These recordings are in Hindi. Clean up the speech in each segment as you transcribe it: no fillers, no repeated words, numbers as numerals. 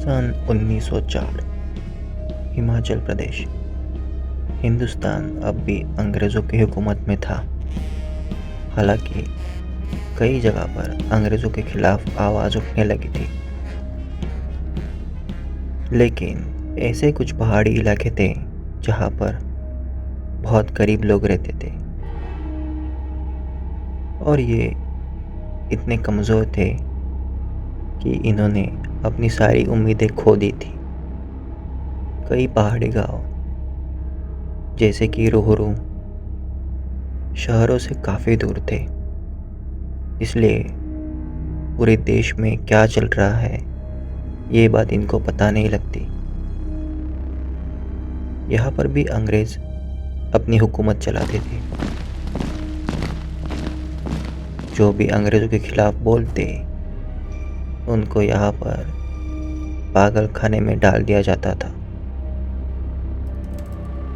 सन 1904 हिमाचल प्रदेश। हिंदुस्तान अब भी अंग्रेज़ों की हुकूमत में था। हालांकि कई जगह पर अंग्रेज़ों के खिलाफ आवाज़ उठने लगी थी, लेकिन ऐसे कुछ पहाड़ी इलाके थे जहाँ पर बहुत गरीब लोग रहते थे और ये इतने कमज़ोर थे कि इन्होंने अपनी सारी उम्मीदें खो दी थी। कई पहाड़ी गांव जैसे कि रोहरू शहरों से काफ़ी दूर थे, इसलिए पूरे देश में क्या चल रहा है ये बात इनको पता नहीं लगती। यहाँ पर भी अंग्रेज़ अपनी हुकूमत चलाते थे। जो भी अंग्रेज़ों के खिलाफ बोलते उनको यहाँ पर पागल खाने में डाल दिया जाता था।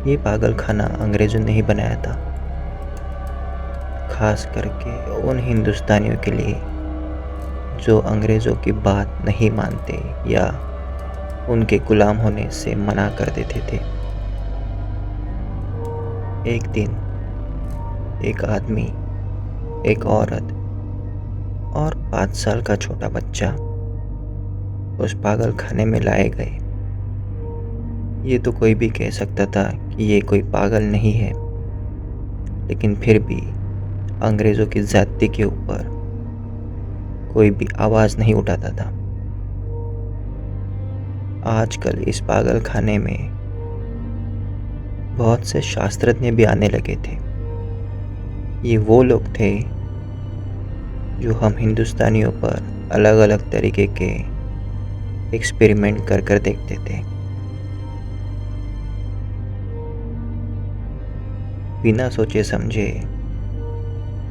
ये पागल खाना अंग्रेज़ों ने ही बनाया था, खास करके उन हिंदुस्तानियों के लिए जो अंग्रेज़ों की बात नहीं मानते या उनके गुलाम होने से मना कर देते थे। एक दिन एक आदमी, एक औरत और 5 साल का छोटा बच्चा उस पागल खाने में लाए गए। ये तो कोई भी कह सकता था कि ये कोई पागल नहीं है, लेकिन फिर भी अंग्रेज़ों की ज़्यादती के ऊपर कोई भी आवाज़ नहीं उठाता था। आजकल इस पागल खाने में बहुत से शास्त्रज्ञ भी आने लगे थे। ये वो लोग थे जो हम हिंदुस्तानियों पर अलग अलग तरीके के एक्सपेरिमेंट कर कर देखते थे। बिना सोचे समझे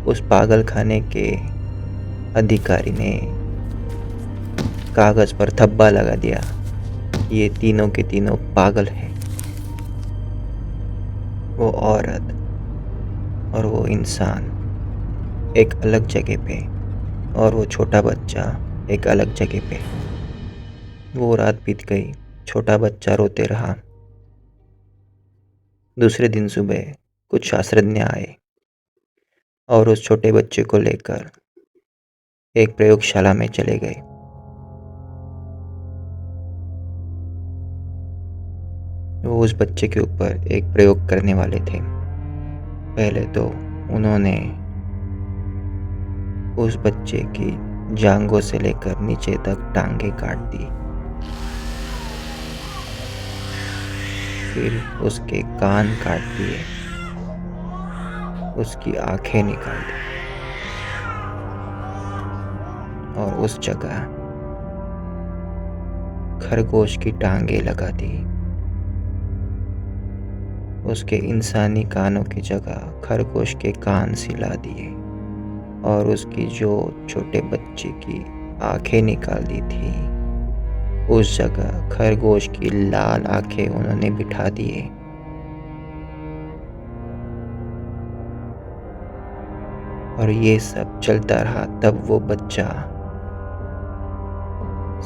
उस पागल खाने के अधिकारी ने कागज़ पर धब्बा लगा दिया, ये तीनों के तीनों पागल हैं। वो औरत और वो इंसान एक अलग जगह पे और वो छोटा बच्चा एक अलग जगह पे। वो रात बीत गई, छोटा बच्चा रोते रहा। दूसरे दिन सुबह कुछ शास्त्रज्ञ आए और उस छोटे बच्चे को लेकर एक प्रयोगशाला में चले गए। वो उस बच्चे के ऊपर एक प्रयोग करने वाले थे। पहले तो उन्होंने उस बच्चे की जांघों से लेकर नीचे तक टांगे काट दी, फिर उसके कान काट दिए, उसकी आंखें निकाल दी और उस जगह खरगोश की टांगे लगा दी। उसके इंसानी कानों की जगह खरगोश के कान सिला दिए और उसकी जो छोटे बच्चे की आंखें निकाल दी थी उस जगह खरगोश की लाल आंखें उन्होंने बिठा दिए। और ये सब चलता रहा। तब वो बच्चा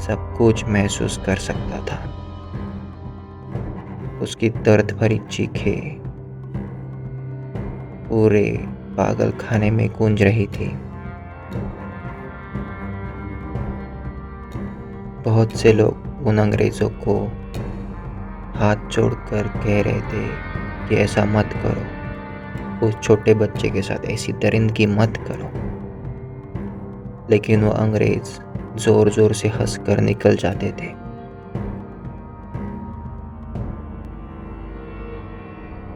सब कुछ महसूस कर सकता था। उसकी दर्द भरी चीखें पूरे पागल खाने में गूंज रही थी। बहुत से लोग उन अंग्रेज़ों को हाथ जोड़कर कह रहे थे कि ऐसा मत करो, उस छोटे बच्चे के साथ ऐसी दरिंदगी मत करो। लेकिन वो अंग्रेज़ ज़ोर ज़ोर से हंसकर निकल जाते थे।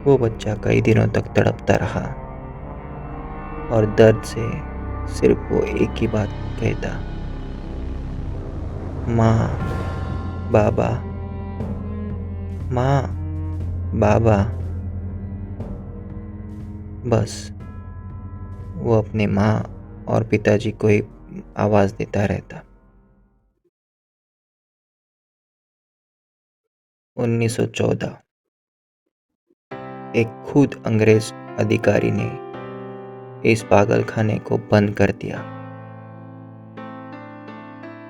वो बच्चा कई दिनों तक तड़पता रहा और दर्द से सिर्फ वो एक ही बात कहता, माँ, बाबा, माँ, बाबा। बस वो अपने माँ और पिताजी को ही आवाज़ देता रहता। 1914 एक खुद अंग्रेज अधिकारी ने इस पागल खाने को बंद कर दिया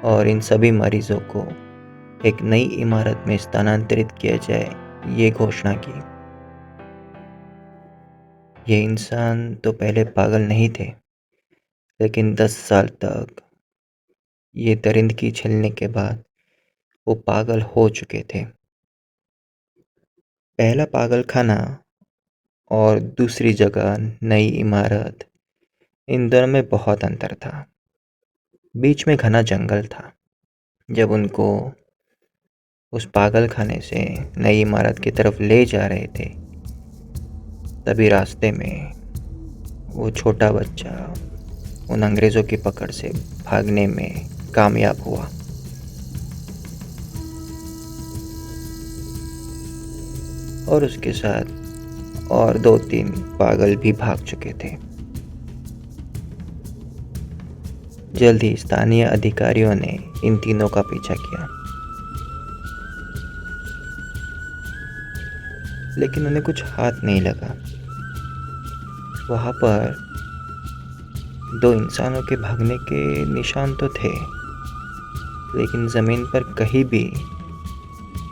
और इन सभी मरीजों को एक नई इमारत में स्थानांतरित किया जाए, ये घोषणा की। ये इंसान तो पहले पागल नहीं थे, लेकिन 10 साल तक ये दरिंदगी झेलने के बाद वो पागल हो चुके थे। पहला पागल खाना और दूसरी जगह नई इमारत, इन दोनों में बहुत अंतर था। बीच में घना जंगल था। जब उनको उस पागल खाने से नई इमारत की तरफ ले जा रहे थे, तभी रास्ते में वो छोटा बच्चा उन अंग्रेज़ों की पकड़ से भागने में कामयाब हुआ। और उसके साथ और 2-3 पागल भी भाग चुके थे। जल्द ही स्थानीय अधिकारियों ने इन तीनों का पीछा किया, लेकिन उन्हें कुछ हाथ नहीं लगा। वहाँ पर 2 इंसानों के भागने के निशान तो थे, लेकिन ज़मीन पर कहीं भी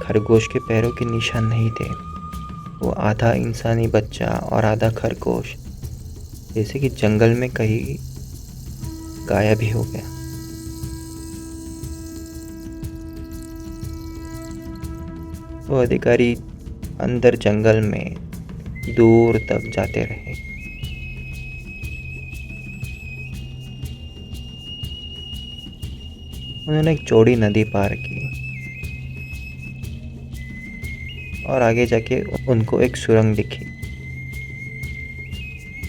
खरगोश के पैरों के निशान नहीं थे। वो आधा इंसानी बच्चा और आधा खरगोश जैसे कि जंगल में कहीं गायब ही हो गया। वो अधिकारी अंदर जंगल में दूर तक जाते रहे। उन्होंने एक चौड़ी नदी पार की और आगे जाके उनको एक सुरंग दिखी।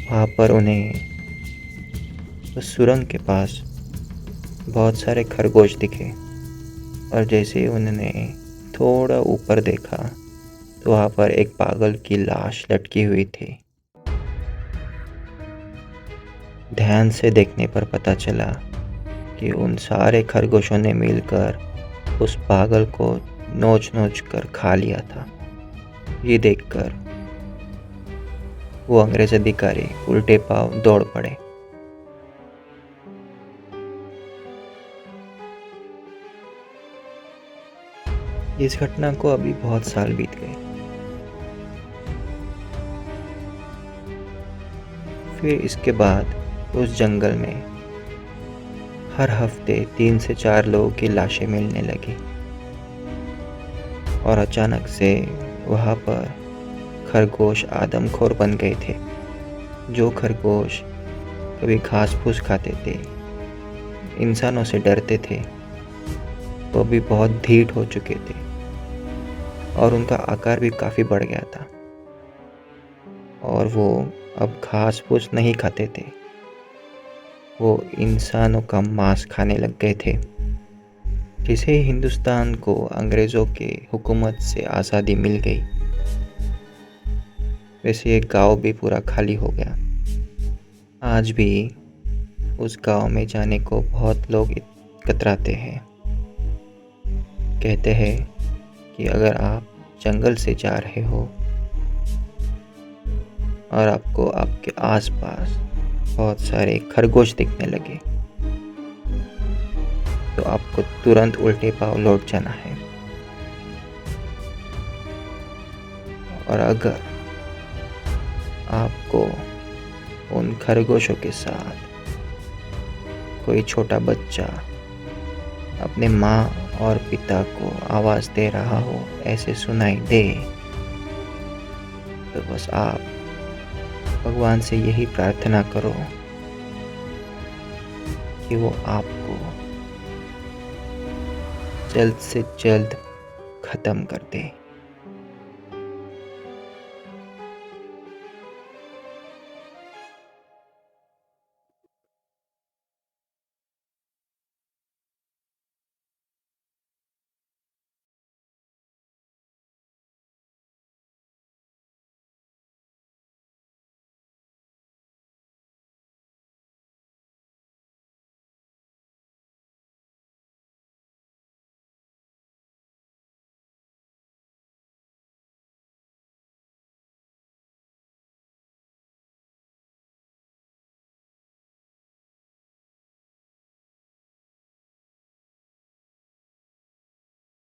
वहाँ पर उन्हें उस सुरंग के पास बहुत सारे खरगोश दिखे, और जैसे ही उन्होंने थोड़ा ऊपर देखा तो वहाँ पर एक पागल की लाश लटकी हुई थी। ध्यान से देखने पर पता चला कि उन सारे खरगोशों ने मिलकर उस पागल को नोच नोच कर खा लिया था। ये देखकर वो अंग्रेज अधिकारी उल्टे पांव दौड़ पड़े। इस घटना को अभी बहुत साल बीत गए। फिर इसके बाद उस जंगल में हर हफ्ते 3 से 4 लोगों की लाशें मिलने लगी, और अचानक से वहाँ पर खरगोश आदमखोर बन गए थे। जो खरगोश कभी घास फूस खाते थे, इंसानों से डरते थे, वो भी बहुत ढीठ हो चुके थे और उनका आकार भी काफ़ी बढ़ गया था, और वो अब घास फूस नहीं खाते थे, वो इंसानों का मांस खाने लग गए थे। जैसे ही हिंदुस्तान को अंग्रेज़ों के हुकूमत से आज़ादी मिल गई, वैसे ये गांव भी पूरा खाली हो गया। आज भी उस गांव में जाने को बहुत लोग कतराते हैं। कहते हैं कि अगर आप जंगल से जा रहे हो और आपको आपके आसपास बहुत सारे खरगोश दिखने लगे, तो आपको तुरंत उल्टे पांव लौट जाना है। और अगर आपको उन खरगोशों के साथ कोई छोटा बच्चा अपने माँ और पिता को आवाज़ दे रहा हो, ऐसे सुनाई दे, तो बस आप भगवान से यही प्रार्थना करो कि वो आपको जल्द से जल्द ख़त्म कर दे।